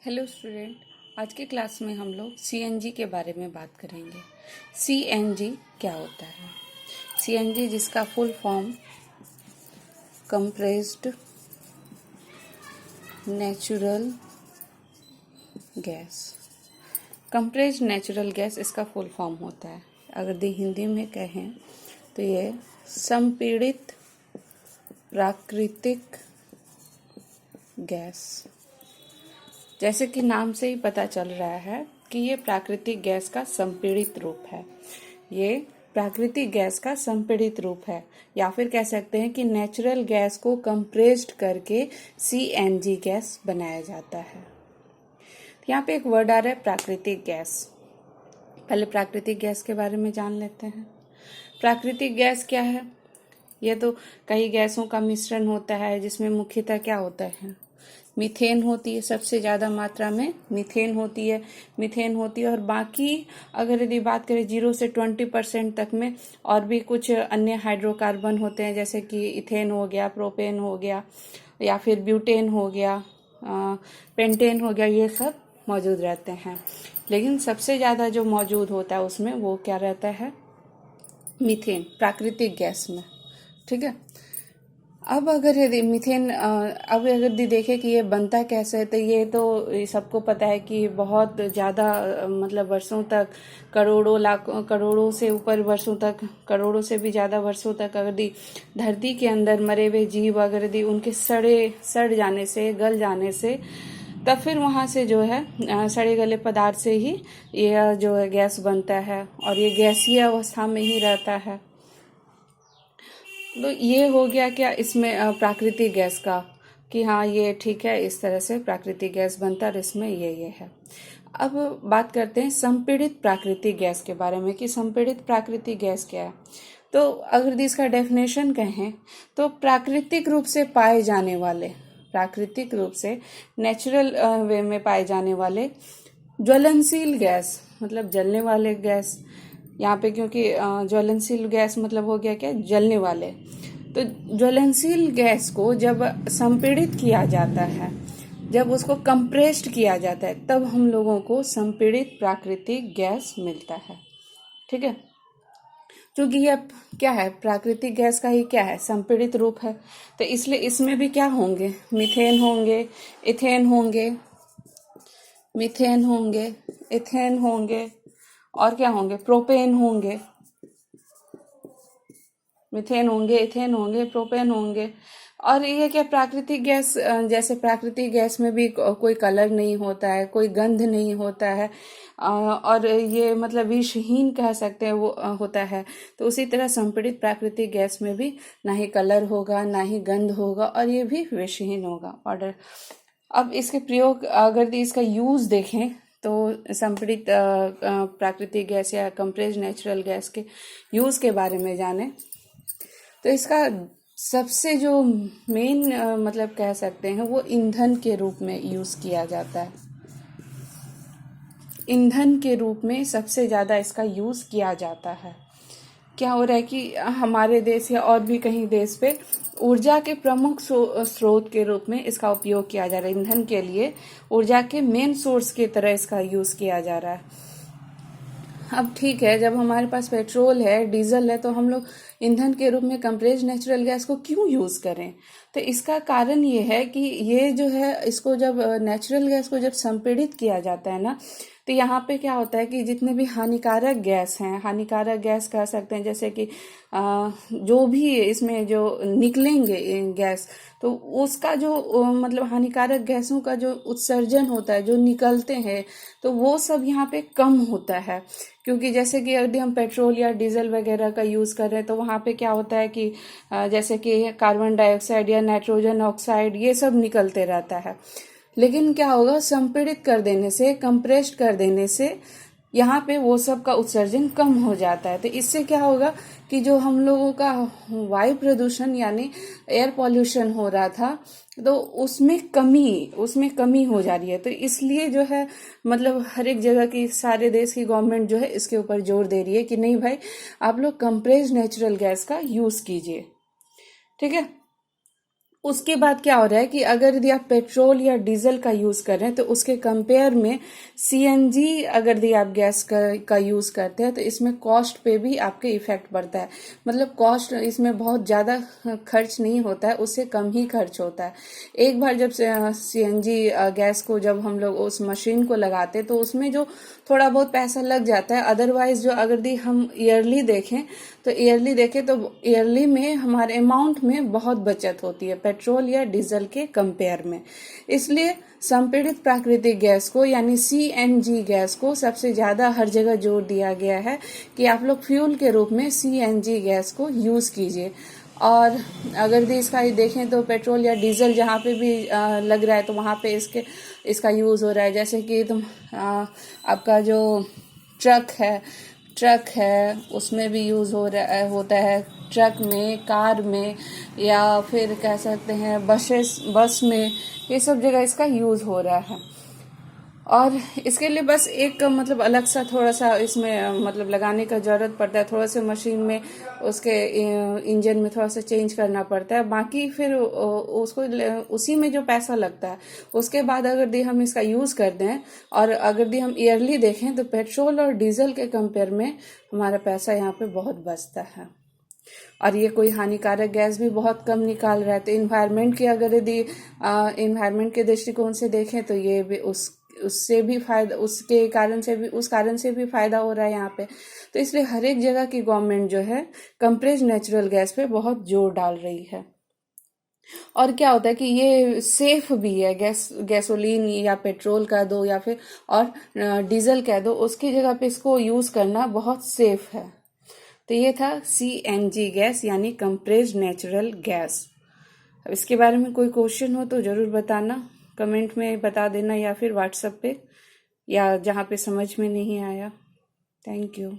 Hello student, आज के class में हम लोग सीएनजी के बारे में बात करेंगे। सीएनजी क्या होता है? सीएनजी जिसका full form compressed natural gas, compressed natural gas इसका फुल फॉर्म होता है। अगर हिंदी में कहें तो ये संपीड़ित प्राकृतिक गैस। जैसे कि नाम से ही पता चल रहा है कि ये प्राकृतिक गैस का संपीड़ित रूप है। ये प्राकृतिक गैस का संपीड़ित रूप है, या फिर कह सकते हैं कि नेचुरल गैस को कंप्रेस्ड करके सीएनजी गैस बनाया जाता है। यहाँ पे एक वर्ड आ रहा है प्राकृतिक गैस। पहले प्राकृतिक गैस के बारे में जान लेते हैं। प्राकृतिक गैस क्या है? ये तो कई गैसों का मिश्रण होता है, जिसमें मुख्यतः क्या होता है? मीथेन होती है, सबसे ज़्यादा मात्रा में मीथेन होती है और बाकी अगर यदि बात करें 0 से 20% तक में और भी कुछ अन्य हाइड्रोकार्बन होते हैं, जैसे कि इथेन हो गया, प्रोपेन हो गया, या फिर ब्यूटेन हो गया, पेंटेन हो गया, ये सब मौजूद रहते हैं। लेकिन सबसे ज़्यादा जो मौजूद होता है उसमें वो क्या रहता है? मीथेन, प्राकृतिक गैस में। ठीक है। अब अगर यदि मीथेन अब अगर देखें कि ये बनता कैसे है, तो ये तो सबको पता है कि बहुत ज़्यादा मतलब वर्षों तक, करोड़ों से ऊपर वर्षों तक, करोड़ों से भी ज़्यादा वर्षों तक अगर धरती के अंदर मरे हुए जीव अगर उनके सड़ जाने से, गल जाने से, तब फिर वहाँ से जो है सड़े गले पदार्थ से ही यह जो है गैस बनता है और ये गैसीय अवस्था में ही रहता है। तो ये हो गया क्या इसमें प्राकृतिक गैस का, कि हाँ ये ठीक है, इस तरह से प्राकृतिक गैस बनता है और इसमें ये है। अब बात करते हैं संपीड़ित प्राकृतिक गैस के बारे में कि संपीड़ित प्राकृतिक गैस क्या है। तो अगर इसका डेफिनेशन कहें तो प्राकृतिक रूप से पाए जाने वाले, प्राकृतिक रूप से नेचुरल वे में पाए जाने वाले ज्वलनशील गैस, मतलब जलने वाले गैस यहाँ पे, क्योंकि ज्वलनशील गैस मतलब हो गया क्या? जलने वाले। तो ज्वलनशील गैस को जब संपीड़ित किया जाता है, जब उसको कंप्रेस्ड किया जाता है, तब हम लोगों को संपीड़ित प्राकृतिक गैस मिलता है। ठीक है। क्योंकि यह क्या है? प्राकृतिक गैस का ही क्या है? संपीड़ित रूप है। तो इसलिए इसमें भी क्या होंगे? मीथेन होंगे, इथेन होंगे, मीथेन होंगे, इथेन होंगे, और क्या होंगे? प्रोपेन होंगे, मीथेन होंगे, इथेन होंगे, प्रोपेन होंगे। और ये क्या प्राकृतिक गैस, जैसे प्राकृतिक गैस में भी कोई कलर नहीं होता है, कोई गंध नहीं होता है, और ये मतलब विषहीन कह सकते हैं वो होता है। तो उसी तरह संपीड़ित प्राकृतिक गैस में भी ना ही कलर होगा, ना ही गंध होगा, और ये भी विषहीन होगा। ऑर्डर। अब इसके प्रयोग अगर इसका यूज देखें तो संपीड़ित प्राकृतिक गैस या कंप्रेस्ड नेचुरल गैस के यूज के बारे में जाने तो इसका सबसे जो मेन मतलब कह सकते हैं वो ईंधन के रूप में यूज किया जाता है। ईंधन के रूप में सबसे ज़्यादा इसका यूज किया जाता है। क्या हो रहा है कि हमारे देश या और भी कहीं देश पे ऊर्जा के प्रमुख स्रोत के रूप में इसका उपयोग किया जा रहा है। ईंधन के लिए ऊर्जा के मेन सोर्स की तरह इसका यूज किया जा रहा है। अब ठीक है, जब हमारे पास पेट्रोल है, डीजल है, तो हम लोग ईंधन के रूप में कंप्रेस्ड नेचुरल गैस को क्यों यूज करें? तो इसका कारण ये है कि ये जो है, इसको जब नेचुरल गैस को जब संपीड़ित किया जाता है ना, तो यहाँ पे क्या होता है कि जितने भी हानिकारक गैस हैं, हानिकारक गैस कह सकते हैं, जैसे कि जो भी इसमें जो निकलेंगे गैस, तो उसका जो मतलब हानिकारक गैसों का जो उत्सर्जन होता है, जो निकलते हैं, तो वो सब यहाँ पे कम होता है। क्योंकि जैसे कि यदि हम पेट्रोल या डीजल वगैरह का यूज़ कर रहे हैं, तो वहाँ पे क्या होता है कि जैसे कि कार्बन डाइऑक्साइड या नाइट्रोजन ऑक्साइड ये सब निकलते रहता है। लेकिन क्या होगा? संपीड़ित कर देने से, कंप्रेस्ड कर देने से यहाँ पे वो सब का उत्सर्जन कम हो जाता है। तो इससे क्या होगा कि जो हम लोगों का वायु प्रदूषण यानी एयर पॉल्यूशन हो रहा था, तो उसमें कमी हो जा रही है। तो इसलिए जो है मतलब हर एक जगह की, सारे देश की गवर्नमेंट जो है इसके ऊपर जोर दे रही है कि नहीं भाई, आप लोग कंप्रेस्ड नेचुरल गैस का यूज कीजिए। ठीक है। उसके बाद क्या हो रहा है कि अगर यदि आप पेट्रोल या डीजल का यूज़ कर रहे हैं तो उसके कंपेयर में सीएनजी अगर यदि आप गैस का यूज़ करते हैं तो इसमें कॉस्ट पे भी आपके इफेक्ट पड़ता है। मतलब कॉस्ट इसमें बहुत ज़्यादा खर्च नहीं होता है, उससे कम ही खर्च होता है। एक बार जब सीएनजी गैस को जब हम लोग उस मशीन को लगाते हैं तो उसमें जो थोड़ा बहुत पैसा लग जाता है। अदरवाइज जो अगर यदि हम ईयरली देखें तो ईयरली में हमारे अमाउंट में बहुत बचत होती है पेट्रोल या डीजल के कंपेयर में। इसलिए संपीड़ित प्राकृतिक गैस को यानी सीएनजी गैस को सबसे ज़्यादा हर जगह जोर दिया गया है कि आप लोग फ्यूल के रूप में सीएनजी गैस को यूज़ कीजिए। और अगर भी इसका देखें तो पेट्रोल या डीजल जहाँ पे भी लग रहा है तो वहाँ पे इसका यूज़ हो रहा है। जैसे कि आपका जो ट्रक है उसमें भी यूज़ होता है। ट्रक में, कार में, या फिर कह सकते हैं बस में, ये सब जगह इसका यूज़ हो रहा है। और इसके लिए बस एक मतलब अलग सा थोड़ा सा इसमें मतलब लगाने का ज़रूरत पड़ता है। थोड़ा सा मशीन में उसके इंजन में थोड़ा सा चेंज करना पड़ता है। बाकी फिर उसको उसी में जो पैसा लगता है उसके बाद अगर दी हम इसका यूज़ करते हैं और अगर दी हम ईयरली देखें तो पेट्रोल और डीजल के कंपेयर में हमारा पैसा यहाँ पे बहुत बचता है। और ये कोई हानिकारक गैस भी बहुत कम निकाल रहा है। तो इन्वायरमेंट की अगर यदि इन्वायरमेंट के दृष्टिकोण से देखें तो ये भी उससे भी फायदा उस कारण से भी फायदा हो रहा है यहाँ पे। तो इसलिए हर एक जगह की गवर्नमेंट जो है कंप्रेस्ड नेचुरल गैस पे बहुत जोर डाल रही है। और क्या होता है कि ये सेफ भी है। गैसोलीन या पेट्रोल कह दो या फिर और डीजल कह दो, उसकी जगह पे इसको यूज करना बहुत सेफ है। तो ये था सीएनजी गैस यानी कंप्रेस्ड नेचुरल गैस। अब इसके बारे में कोई क्वेश्चन हो तो जरूर बताना, कमेंट में बता देना या फिर व्हाट्सएप पे, या जहाँ पे समझ में नहीं आया। Thank you.